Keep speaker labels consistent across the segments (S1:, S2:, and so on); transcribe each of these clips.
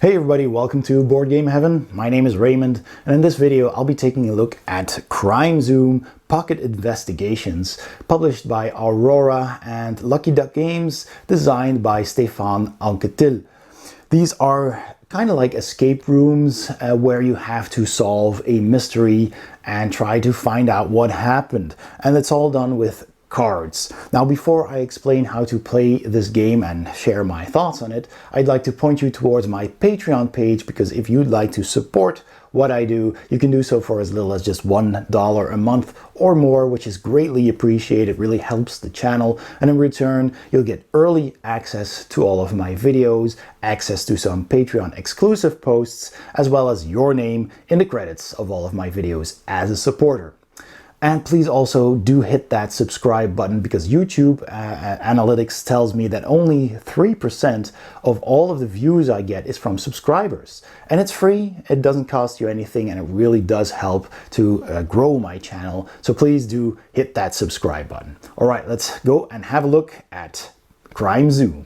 S1: Hey everybody, welcome to Board Game Heaven. My name is Raymond, and in this video I'll be taking a look at Crime Zoom Pocket Investigations, published by Aurora and Lucky Duck Games, designed by Stefan Anquetil. These are kind of like escape rooms where you have to solve a mystery and try to find out what happened. And it's all done with cards. Now, before I explain how to play this game and share my thoughts on it, I'd like to point you towards my Patreon page, because if you'd like to support what I do, you can do so for as little as just $1 a month or more, which is greatly appreciated. It really helps the channel, and in return you'll get early access to all of my videos, access to some Patreon exclusive posts, as well as your name in the credits of all of my videos as a supporter. And please also do hit that subscribe button, because YouTube analytics tells me that only 3% of all of the views I get is from subscribers. And it's free, it doesn't cost you anything, and it really does help to grow my channel. So please do hit that subscribe button. All right, let's go and have a look at Crime Zoom.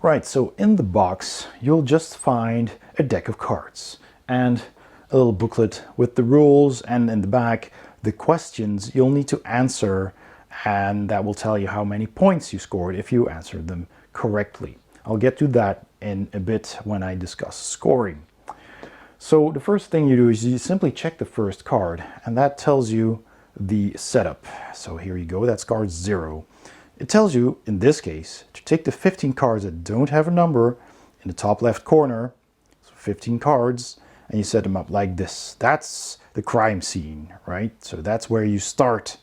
S1: Right, so in the box, you'll just find a deck of cards and a little booklet with the rules, and in the back the questions you'll need to answer, and that will tell you how many points you scored if you answered them correctly. I'll get to that in a bit when I discuss scoring. So the first thing you do is you simply check the first card, and that tells you the setup. So here you go, that's card 0. It tells you, in this case, to take the 15 cards that don't have a number in the top left corner, so 15 cards, and you set them up like this. That's the crime scene, right? So that's where you start.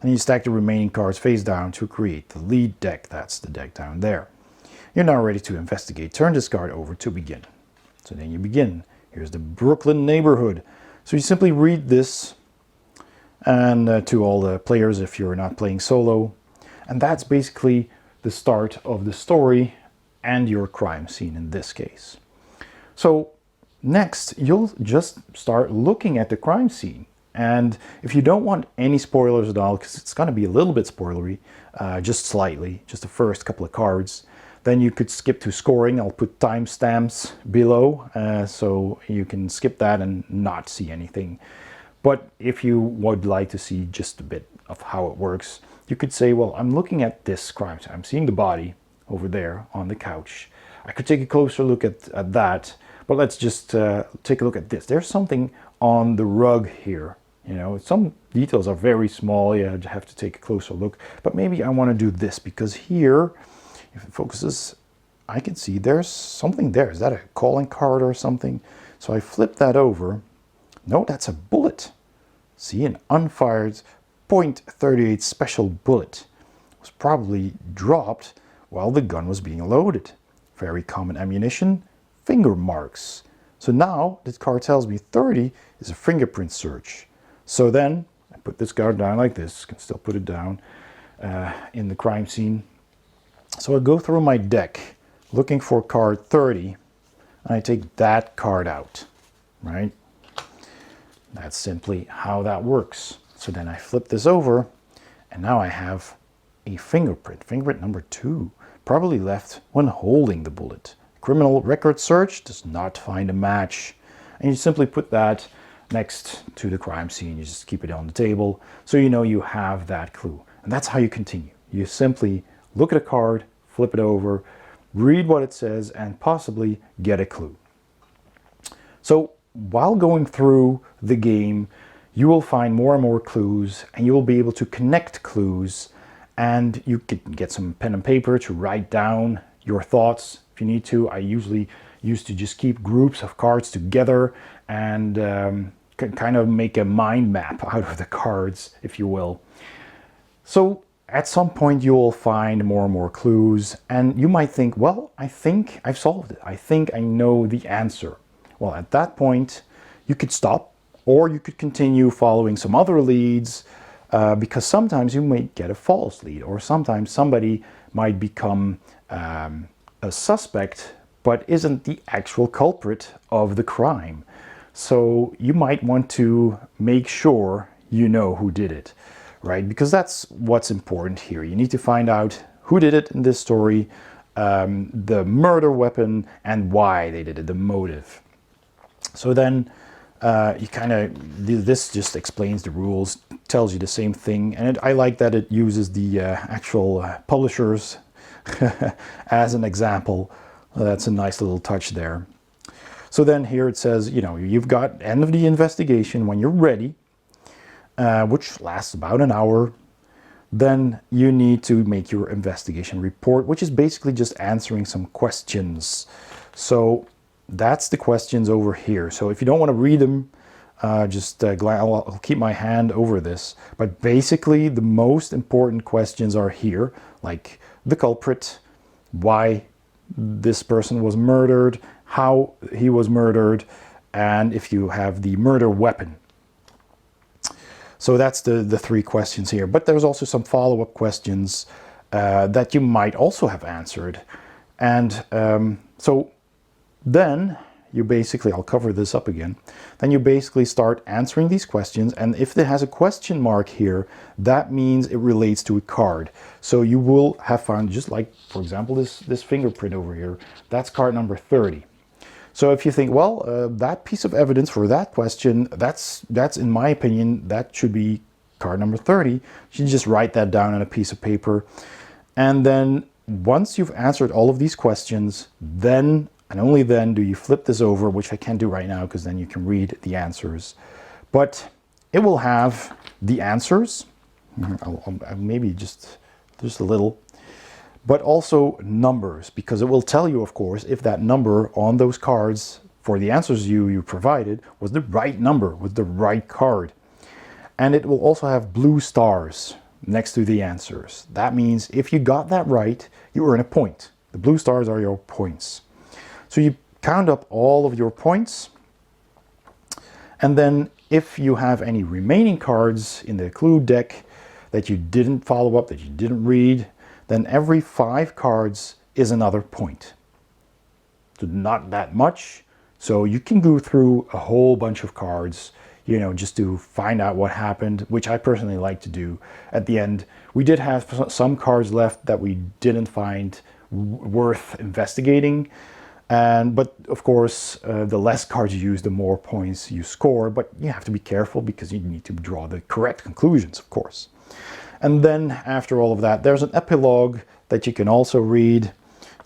S1: And you stack the remaining cards face down to create the lead deck. That's the deck down there. You're now ready to investigate. Turn this card over to begin. So then you begin. Here's the Brooklyn neighborhood. So you simply read this, and to all the players if you're not playing solo. And that's basically the start of the story and your crime scene in this case. So next, you'll just start looking at the crime scene. And if you don't want any spoilers at all, because it's going to be a little bit spoilery, just slightly, just the first couple of cards, then you could skip to scoring. I'll put timestamps below, so you can skip that and not see anything. But if you would like to see just a bit of how it works, you could say, well, I'm looking at this crime scene. I'm seeing the body over there on the couch. I could take a closer look at that. But let's just take a look at this. There's something on the rug here. You know, some details are very small. You have to take a closer look. But maybe I want to do this, because here, if it focuses, I can see there's something there. Is that a calling card or something? So I flip that over. No, that's a bullet. See, an unfired .38 special bullet. It was probably dropped while the gun was being loaded. Very common ammunition. Finger marks. So now this card tells me 30 is a fingerprint search. So then I put this card down like this, can still put it down in the crime scene. So I go through my deck looking for card 30, and I take that card out, right? That's simply how that works. So then I flip this over, and now I have a fingerprint number 2, probably left when holding the bullet. Criminal record search does not find a match. And you simply put that next to the crime scene. You just keep it on the table so you know you have that clue. And that's how you continue. You simply look at a card, flip it over, read what it says, and possibly get a clue. So while going through the game, you will find more and more clues, and you will be able to connect clues, and you can get some pen and paper to write down your thoughts if you need to. I usually used to just keep groups of cards together and kind of make a mind map out of the cards, if you will. So at some point you will find more and more clues, and you might think, well, I think I've solved it. I think I know the answer. Well, at that point you could stop, or you could continue following some other leads, because sometimes you might get a false lead, or sometimes somebody might become a suspect but isn't the actual culprit of the crime. So you might want to make sure you know who did it, right? Because that's what's important here. You need to find out who did it in this story, the murder weapon, and why they did it, the motive. So then you kind of, this just explains the rules, tells you the same thing, and I like that it uses the actual publishers as an example. That's a nice little touch there. So then here it says, you know, you've got end of the investigation when you're ready, which lasts about an hour. Then you need to make your investigation report, which is basically just answering some questions. So that's the questions over here. So if you don't want to read them, I'll keep my hand over this. But basically the most important questions are here, like the culprit, why this person was murdered, how he was murdered, and if you have the murder weapon. So that's the three questions here. But there's also some follow-up questions that you might also have answered. And so then you basically, I'll cover this up again, then you basically start answering these questions, and if it has a question mark here, that means it relates to a card. So you will have found, just like, for example, this fingerprint over here, that's card number 30. So if you think, well, that piece of evidence for that question, that's in my opinion, that should be card number 30, you should just write that down on a piece of paper. And then once you've answered all of these questions, then and only then do you flip this over, which I can't do right now because then you can read the answers. But it will have the answers, I'll maybe just a little, but also numbers, because it will tell you, of course, if that number on those cards for the answers you provided was the right number, was the right card. And it will also have blue stars next to the answers. That means if you got that right, you earn a point. The blue stars are your points. So you count up all of your points, and then if you have any remaining cards in the clue deck that you didn't follow up, that you didn't read, then every 5 cards is another point. So not that much. So you can go through a whole bunch of cards, you know, just to find out what happened, which I personally like to do at the end. We did have some cards left that we didn't find worth investigating. But of course, the less cards you use, the more points you score. But you have to be careful because you need to draw the correct conclusions, of course. And then after all of that, there's an epilogue that you can also read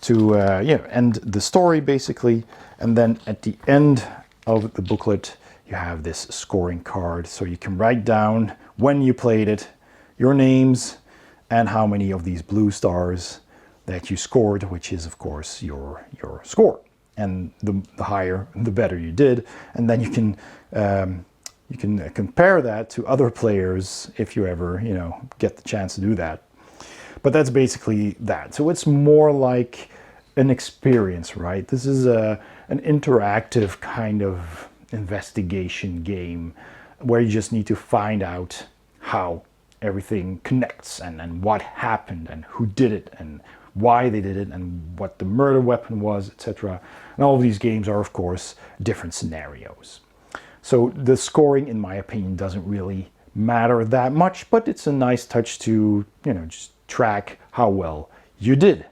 S1: to end the story, basically. And then at the end of the booklet, you have this scoring card. So you can write down when you played it, your names, and how many of these blue stars that you scored, which is of course your score, and the higher the better you did. And then you can compare that to other players if you ever get the chance to do that. But that's basically that. So it's more like an experience, right? This is an interactive kind of investigation game where you just need to find out how everything connects and what happened and who did it and why they did it and what the murder weapon was, etc. And all of these games are, of course, different scenarios. So the scoring, in my opinion, doesn't really matter that much, but it's a nice touch to, just track how well you did.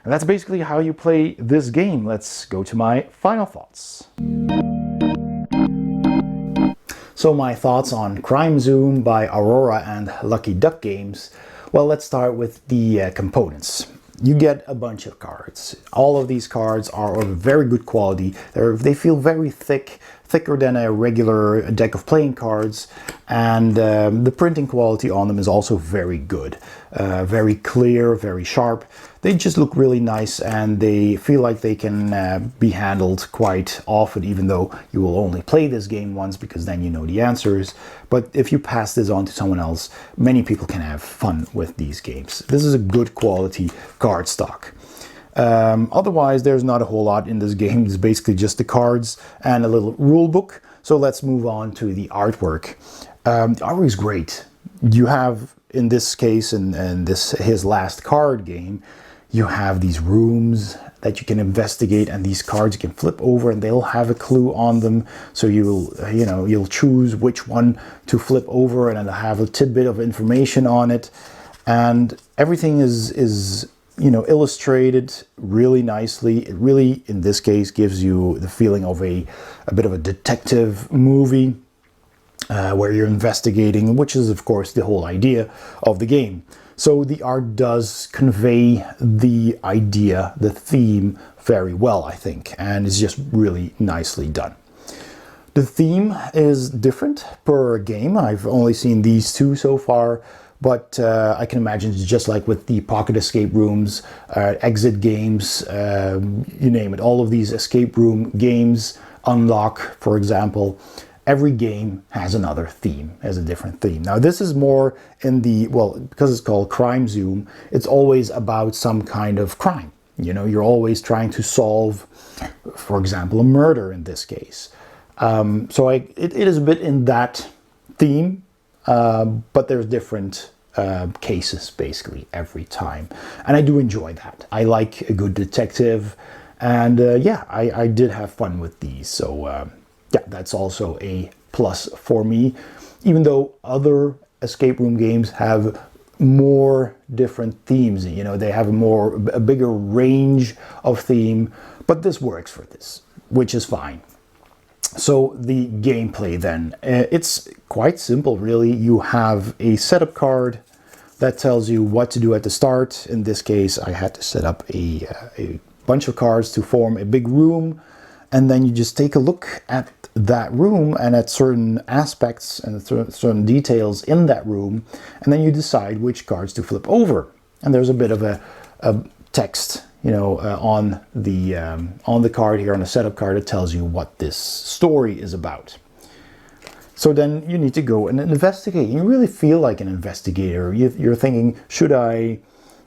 S1: And that's basically how you play this game. Let's go to my final thoughts. So my thoughts on Crime Zoom by Aurora and Lucky Duck Games. Well, let's start with the components. You get a bunch of cards. All of these cards are of very good quality. They feel very thicker than a regular deck of playing cards, and the printing quality on them is also very good. Very clear, very sharp. They just look really nice, and they feel like they can be handled quite often, even though you will only play this game once, because then you know the answers. But if you pass this on to someone else, many people can have fun with these games. This is a good quality card stock. Otherwise, there's not a whole lot in this game. It's basically just the cards and a little rule book. So let's move on to the artwork. The artwork is great. You have, in this case, and his last card game, you have these rooms that you can investigate, and these cards you can flip over and they'll have a clue on them. So you'll choose which one to flip over, and it'll have a tidbit of information on it. And everything is illustrated really nicely. It really, in this case, gives you the feeling of a bit of a detective movie where you're investigating, which is, of course, the whole idea of the game. So the art does convey the idea, the theme, very well, I think, and it's just really nicely done. The theme is different per game. I've only seen these two so far, but I can imagine it's just like with the pocket escape rooms, exit games, you name it. All of these escape room games, Unlock, for example, every game has another theme, has a different theme. Now this is more in the, well, because it's called Crime Zoom, it's always about some kind of crime. You're always trying to solve, for example, a murder in this case. So it is a bit in that theme, but there's different cases basically every time. And I do enjoy that. I like a good detective, and yeah, I did have fun with these. So yeah, that's also a plus for me, even though other escape room games have more different themes. They have a bigger range of theme, but this works for this, which is fine. So the gameplay then, it's quite simple really. You have a setup card that tells you what to do at the start. In this case, I had to set up a bunch of cards to form a big room, and then you just take a look at that room and at certain aspects and certain details in that room, and then you decide which cards to flip over. And there's a bit of a text, on the card here, on the setup card, it tells you what this story is about. So then you need to go and investigate. You really feel like an investigator. You're thinking, should I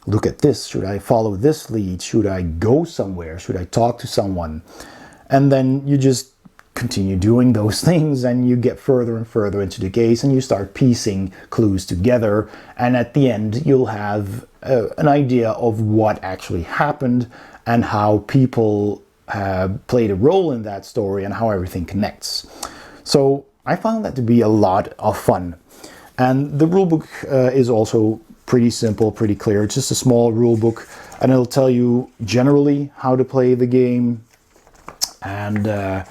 S1: look at this? Should I follow this lead? Should I go somewhere? Should I talk to someone? And then you just continue doing those things, and you get further and further into the case, and you start piecing clues together, and at the end you'll have an idea of what actually happened and how people played a role in that story and how everything connects. So I found that to be a lot of fun. And the rulebook is also pretty simple, pretty clear. It's just a small rulebook, and it'll tell you generally how to play the game and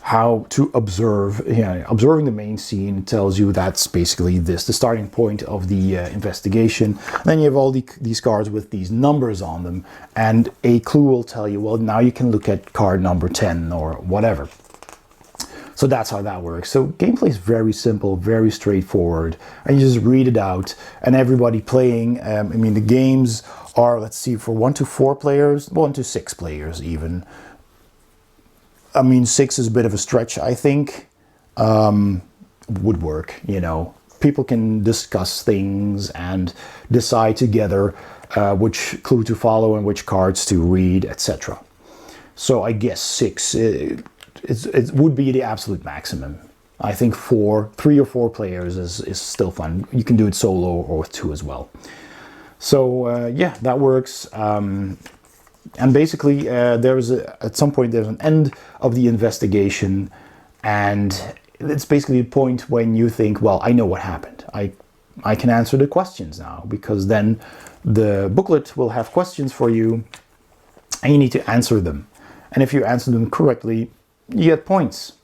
S1: how to observe. Observing the main scene tells you that's basically the starting point of the investigation. Then you have all these cards with these numbers on them, and a clue will tell you, well, now you can look at card number 10 or whatever. So that's how that works. So gameplay is very simple, very straightforward, and you just read it out, and everybody playing, the games are, let's see, for 1 to 4 players, 1 to 6 players even. 6 is a bit of a stretch, I think. Would work, People can discuss things and decide together which clue to follow and which cards to read, etc. So I guess 6, it would be the absolute maximum. I think 3 or 4 players is still fun. You can do it solo or with 2 as well. So yeah, that works. And basically, at some point there's an end of the investigation, and it's basically the point when you think, well, I know what happened. I can answer the questions now, because then the booklet will have questions for you, and you need to answer them. And if you answer them correctly, you get points.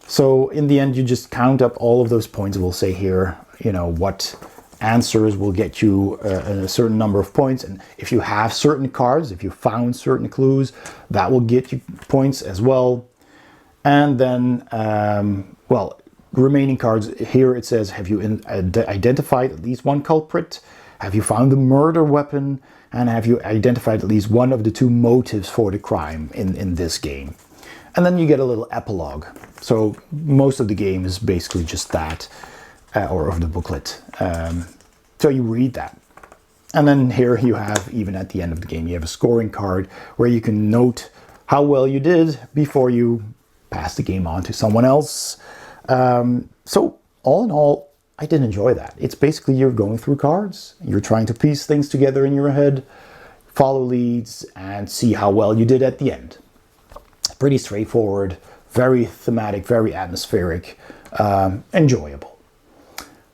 S1: So in the end, you just count up all of those points. We'll say here, what answers will get you a certain number of points, and if you have certain cards, if you found certain clues, that will get you points as well. And then remaining cards, here it says, have you identified at least one culprit, have you found the murder weapon, and have you identified at least one of the 2 motives for the crime in this game. And then you get a little epilogue. So most of the game is basically just that, or of the booklet. So you read that. And then here you have, even at the end of the game, you have a scoring card where you can note how well you did before you pass the game on to someone else. So all in all, I did enjoy that. It's basically you're going through cards, you're trying to piece things together in your head, follow leads, and see how well you did at the end. Pretty straightforward, very thematic, very atmospheric, enjoyable.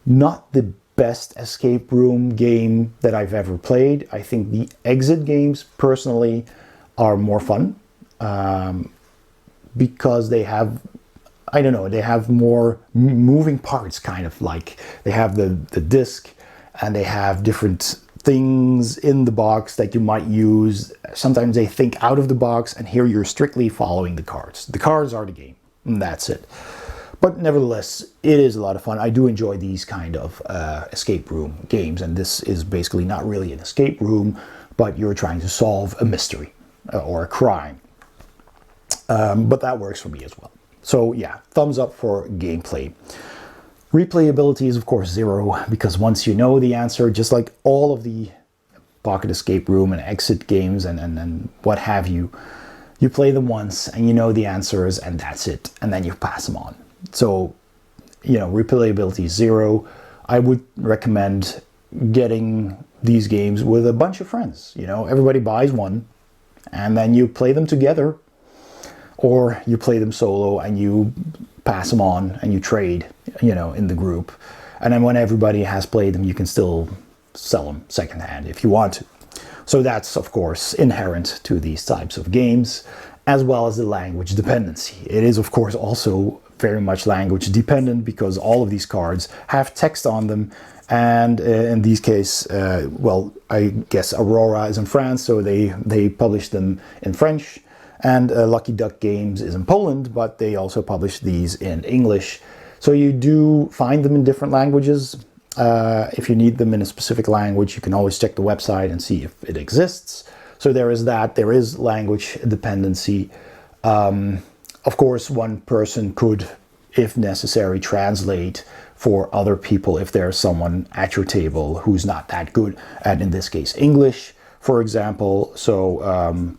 S1: Not the best escape room game that I've ever played. I think the exit games, personally, are more fun because they have, I don't know, they have more moving parts, kind of like they have the disc and they have different things in the box that you might use. Sometimes they think out of the box, and here you're strictly following the cards. The cards are the game, and that's it. But nevertheless, it is a lot of fun. I do enjoy these kind of escape room games, and this is basically not really an escape room, but you're trying to solve a mystery or a crime. But that works for me as well. So yeah, thumbs up for gameplay. Replayability is of course 0, because once you know the answer, just like all of the pocket escape room and exit games and what have you, you play them once and you know the answers and that's it, and then you pass them on. So, you know, replayability is 0. I would recommend getting these games with a bunch of friends. You know, everybody buys one and then you play them together, or you play them solo and you pass them on and you trade, you know, in the group. And then when everybody has played them, you can still sell them secondhand if you want to. So that's, of course, inherent to these types of games, as well as the language dependency. It is, of course, also very much language dependent, because all of these cards have text on them. And in these case, well, I guess Aurora is in France, so they publish them in French. And Lucky Duck Games is in Poland, but they also publish these in English. So you do find them in different languages. If you need them in a specific language, you can always check the website and see if it exists. So there is that. There is language dependency. Of course, one person could, if necessary, translate for other people if there's someone at your table who's not that good at, in this case, English, for example. So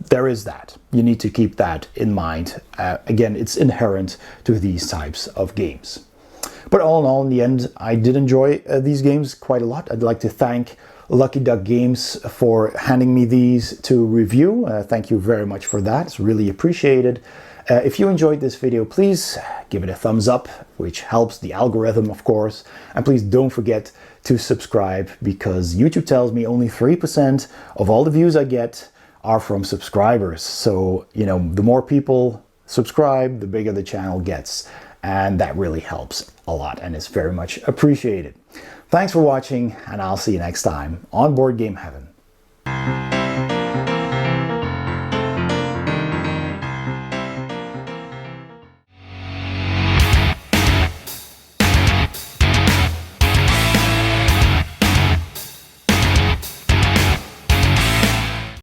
S1: there is that. You need to keep that in mind. Again, it's inherent to these types of games. But all in all, in the end, I did enjoy these games quite a lot. I'd like to thank Lucky Duck Games for handing me these to review. Thank you very much for that. It's really appreciated. If you enjoyed this video, please give it a thumbs up, which helps the algorithm, of course. And please don't forget to subscribe, because YouTube tells me only 3% of all the views I get are from subscribers. So, you know, the more people subscribe, the bigger the channel gets. And that really helps a lot and is very much appreciated. Thanks for watching, and I'll see you next time on Board Game Heaven.